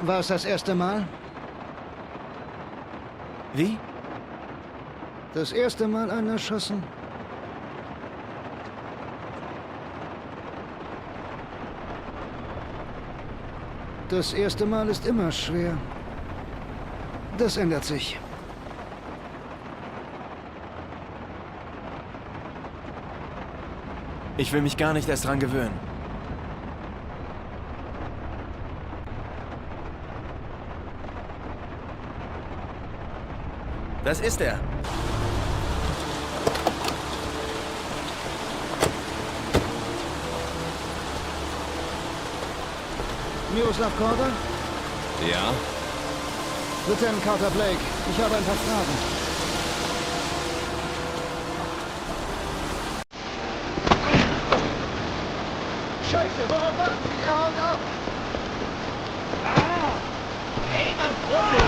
War es das erste Mal? Wie? Das erste Mal einen erschossen? Das erste Mal ist immer schwer. Das ändert sich. Ich will mich gar nicht erst dran gewöhnen. Das ist er. Miroslav Korda? Ja? Lieutenant Carter Blake, ich habe ein paar Fragen. Scheiße, warum machen Sie Ihr Haut ab? Hey, Mann, Vorsicht!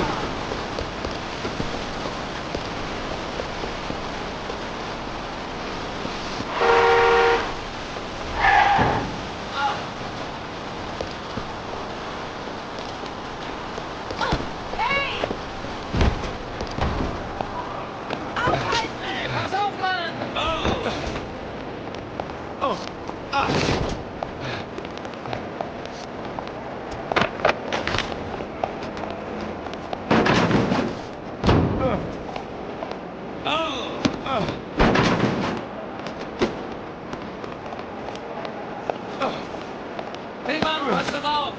Hey Mann, pass doch auf!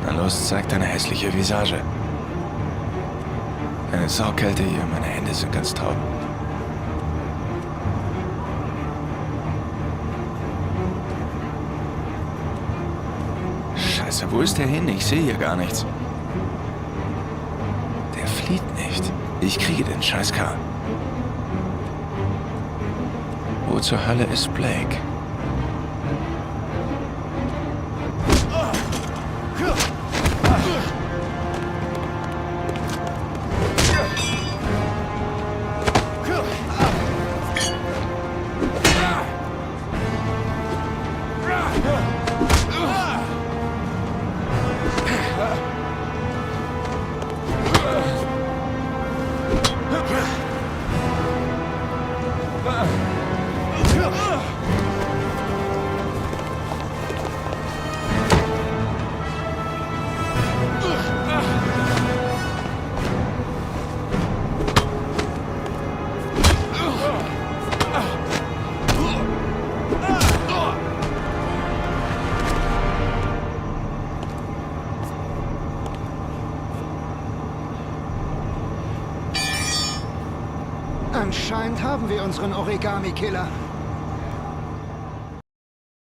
Na los, zeig deine hässliche Visage. Eine Saukälte hier, meine Hände sind ganz taub. Scheiße, wo ist der hin? Ich sehe hier gar nichts. Der flieht nicht. Ich kriege den Scheißkar. Wo zur Hölle ist Blake? Anscheinend haben wir unseren Origami-Killer.